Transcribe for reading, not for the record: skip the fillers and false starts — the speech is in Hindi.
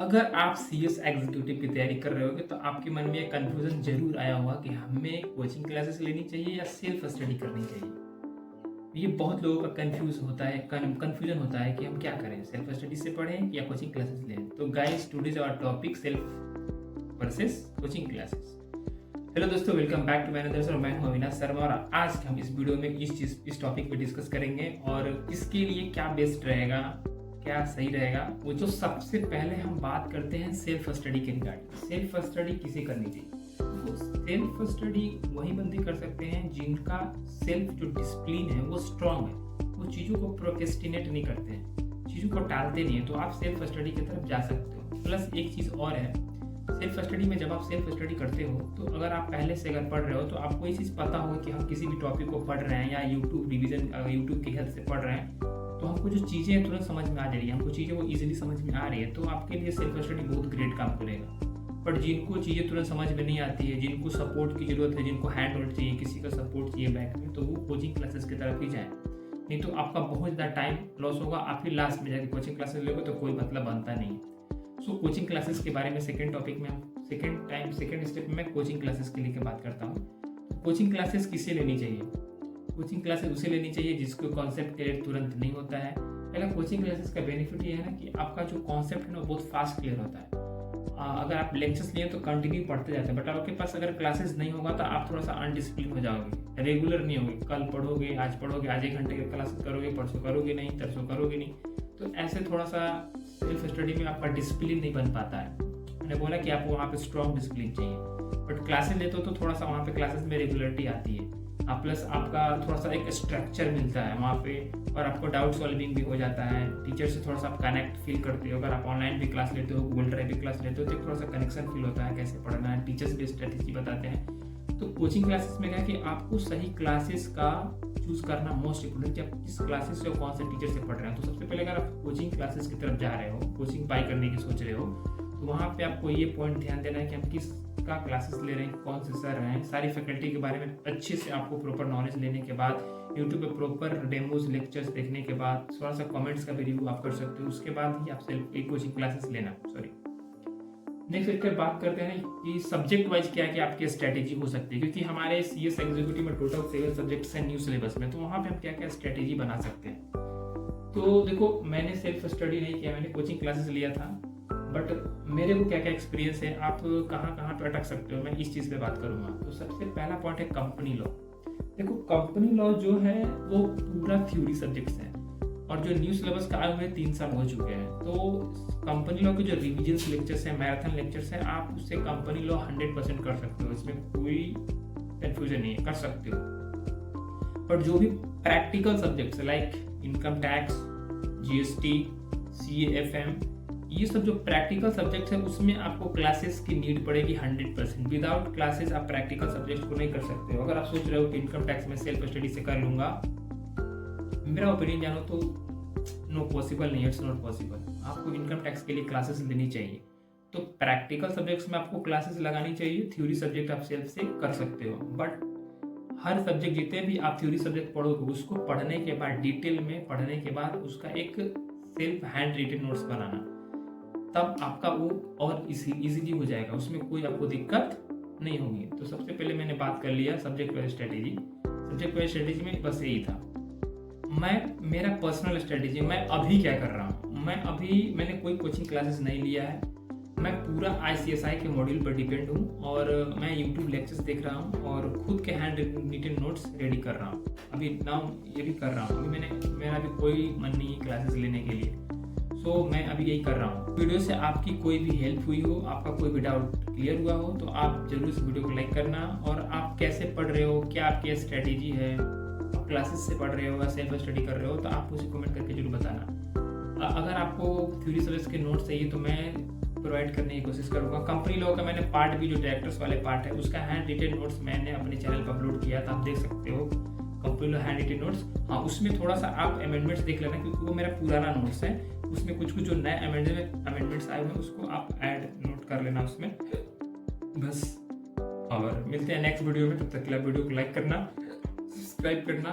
अगर आप सीएस एग्जीक्यूटिव की तैयारी कर रहे होगे तो आपके मन में एक कन्फ्यूजन जरूर आया होगा कि हमें कोचिंग क्लासेस लेनी चाहिए या सेल्फ स्टडी करनी चाहिए। ये बहुत लोगों का कन्फ्यूजन होता है कि हम क्या करें, सेल्फ स्टडी से पढ़ें या कोचिंग क्लासेस लें। तो guys, today's our topic self versus coaching classes. Hello दोस्तों, welcome back to man sir. मैं हूं अविनाश शर्मा और आज हम इस वीडियो में इस टॉपिक पे डिस्कस करेंगे और इसके लिए क्या बेस्ट रहेगा, क्या सही रहेगा। वो जो सबसे पहले हम बात करते हैं सेल्फ स्टडी के रिगार्डिंग। सेल्फ स्टडी किसे करनी चाहिए? तो सेल्फ स्टडी वही बंदे कर सकते हैं जिनका सेल्फ जो डिसिप्लिन है वो स्ट्रांग है, वो चीज़ों को प्रोक्रेस्टिनेट नहीं करते हैं, चीज़ों को टालते नहीं है। तो आप सेल्फ स्टडी की तरफ जा सकते हो। प्लस एक चीज़ और है, सेल्फ स्टडी में जब आप सेल्फ स्टडी करते हो तो अगर आप पहले से अगर पढ़ रहे हो तो आपको ये चीज़ पता होगा कि हम किसी भी टॉपिक को पढ़ रहे हैं या यूट्यूब की हेल्प से पढ़ रहे हैं तो हमको जो चीज़ें तुरंत समझ में आ जा रही है, हमको चीज़ें वो इजीली समझ में आ रही है, तो आपके लिए सेल्फ स्टडी बहुत ग्रेट काम करेगा। बट जिनको चीज़ें तुरंत समझ में नहीं आती है, जिनको सपोर्ट की जरूरत है, जिनको हैंड होल्ड चाहिए, किसी का सपोर्ट चाहिए बैक में, तो वो कोचिंग क्लासेस की तरफ ही जाएँ। नहीं तो आपका बहुत ज़्यादा टाइम लॉस होगा। आप ही लास्ट में जाके कोचिंग क्लासेस लोगे तो कोई मतलब बनता नहीं है। सो कोचिंग क्लासेस के बारे में सेकेंड टॉपिक में सेकेंड स्टेप में मैं कोचिंग क्लासेस के लेके बात करता हूँ। कोचिंग क्लासेस किसे लेनी चाहिए? कोचिंग क्लासेस उसे लेनी चाहिए जिसको कॉन्सेप्ट क्लियर तुरंत नहीं होता है। पहला कोचिंग क्लासेस का बेनिफिट ये है ना कि आपका जो कॉन्सेप्ट है ना बहुत फास्ट क्लियर होता है। अगर आप लेक्चर्स लिए तो कंटिन्यू पढ़ते जाते हैं, बट आपके पास अगर क्लासेस नहीं होगा तो आप थोड़ा सा अनडिसिप्लिन हो जाओगे, रेगुलर नहीं होगे। कल पढ़ोगे, आज 1 घंटे की क्लास करोगे, परसों करोगे नहीं, तरसों करोगे नहीं। तो ऐसे थोड़ा सा सेल्फ स्टडी में आपका डिसिप्लिन नहीं बन पाता है। मैंने बोला कि आपको वहाँ पे स्ट्रॉन्ग डिसिप्लिन चाहिए, बट क्लासेस लेते हो तो थोड़ा सा वहाँ पे क्लासेस में रेगुलरिटी आती है। प्लस आपका थोड़ा सा एक स्ट्रक्चर मिलता है वहाँ पे और आपको डाउट सॉल्विंग भी हो जाता है। टीचर से थोड़ा सा आप कनेक्ट फील करते हो। अगर आप ऑनलाइन भी क्लास लेते हो, गूगल ड्राइव भी क्लास लेते हो, तो थोड़ा सा कनेक्शन फील होता है, कैसे पढ़ना है, टीचर्स भी स्ट्रेटेजी बताते हैं। तो कोचिंग क्लासेस में क्या है कि आपको सही क्लासेस का चूज करना मोस्ट इम्पोर्टेंट, कि आप किस क्लासेस से और कौन से टीचर से पढ़ रहे हैं। तो सबसे पहले अगर आप कोचिंग क्लासेस की तरफ जा रहे हो, कोचिंग बाई करने की सोच रहे हो, तो वहाँ पे आपको ये पॉइंट ध्यान देना है कि हम किस का क्लासेस ले रहे हैं, कौन से सर हैं, सारी फैकल्टी के बारे में अच्छे से आपको प्रॉपर नॉलेज लेने के बाद, यूट्यूब पे प्रॉपर डेमोज लेक्चर्स देखने के बाद, थोड़ा सा कमेंट्स का भी रिव्यू आप कर सकते हो। उसके बाद ही आप सेल्फ एक कोचिंग क्लासेस लेना। नेक्स्ट स्टेप बात करते हैं कि सब्जेक्ट वाइज क्या क्या आपकी स्ट्रैटेजी हो सकती है, क्योंकि हमारे सीएस एग्जीक्यूटिव में टोटल 7 सब्जेक्ट्स हैं न्यू सिलेबस में, तो वहाँ पे हम क्या क्या स्ट्रैटेजी बना सकते हैं। तो देखो, मैंने सेल्फ स्टडी नहीं किया, मैंने कोचिंग क्लासेस लिया था, बट मेरे को क्या क्या एक्सपीरियंस है, आप कहाँ पे अटक सकते हो, मैं इस चीज़ पे बात करूँगा। तो सबसे पहला पॉइंट है कंपनी लॉ। देखो, कंपनी लॉ जो है वो पूरा थ्योरी सब्जेक्ट्स है और जो न्यू सिलेबस का आए हुए 3 साल हो चुके हैं। तो कंपनी लॉ के जो रिविजन लेक्चर्स हैं, मैराथन लेक्चर्स हैं, आप उससे कंपनी लॉ 100% कर सकते हो, इसमें कोई कंफ्यूजन नहीं है, कर सकते हो। बट जो भी practical subjects like income tax, GST, CAFM, ये सब जो प्रैक्टिकल सब्जेक्ट्स है उसमें आपको क्लासेस की नीड पड़ेगी 100%। विदाउट क्लासेस आप प्रैक्टिकल सब्जेक्ट्स को नहीं कर सकते हो। अगर आप सोच रहे हो कि इनकम टैक्स में सेल्फ स्टडी से कर लूंगा, मेरा ओपिनियन जानो तो नो पॉसिबल नहीं, इट्स नॉट पॉसिबल। आपको इनकम टैक्स के लिए क्लासेस लेनी चाहिए। तो प्रैक्टिकल सब्जेक्ट्स में आपको क्लासेस लगानी चाहिए, थ्योरी सब्जेक्ट आप सेल्फ से कर सकते हो। बट हर सब्जेक्ट जितने भी आप थ्योरी सब्जेक्ट पढ़ोगे उसको पढ़ने के बाद, डिटेल में पढ़ने के बाद, उसका एक सेल्फ हैंड रिटन नोट्स बनाना, तब आपका वो और इजीली हो जाएगा, उसमें कोई आपको दिक्कत नहीं होगी। तो सबसे पहले मैंने बात कर लिया subject wise strategy. Subject wise strategy में बस यही था। मेरा पर्सनल स्ट्रेटेजी, मैं अभी क्या कर रहा हूँ, मैंने कोई कोचिंग क्लासेस नहीं लिया है। मैं पूरा ICSI के मॉड्यूल पर डिपेंड हूँ और मैं यूट्यूब लेक्चर्स देख रहा हूँ और खुद के हैंड रिटन नोट्स रेडी कर रहा हूँ। अभी नाउ ये भी कर रहा हूँ। अभी मेरा अभी कोई मन नहीं है क्लासेस लेने के लिए, सो मैं अभी यही कर रहा हूँ। वीडियो से आपकी कोई भी हेल्प हुई हो, आपका कोई भी डाउट क्लियर हुआ हो, तो आप जरूर इस वीडियो को लाइक करना। और आप कैसे पढ़ रहे हो, क्या आपकी स्ट्रेटेजी है, आप क्लासेस से पढ़ रहे हो या सेल्फ स्टडी कर रहे हो, तो आप मुझे कमेंट करके जरूर बताना। अगर आपको थ्योरी सब्जेक्ट्स के नोट्स चाहिए तो मैं प्रोवाइड करने की कोशिश करूँगा। कंपनी लॉ का मैंने पार्ट भी, जो डायरेक्टर्स वाले पार्ट है, उसका हैंड रिटन नोट्स मैंने अपने चैनल पर अपलोड किया था, आप देख सकते हो company law handwritten notes. हाँ, उसमें थोड़ा सा आप अमेंडमेंट्स देख लेना, क्योंकि वो मेरा पुराना नोट्स है। उसमें कुछ जो नए अमेंडमेंट्स आए हुए हैं उसको आप ऐड नोट कर लेना उसमें, बस। और मिलते हैं नेक्स्ट वीडियो में, तब तक के लिए वीडियो को लाइक करना, सब्सक्राइब करना।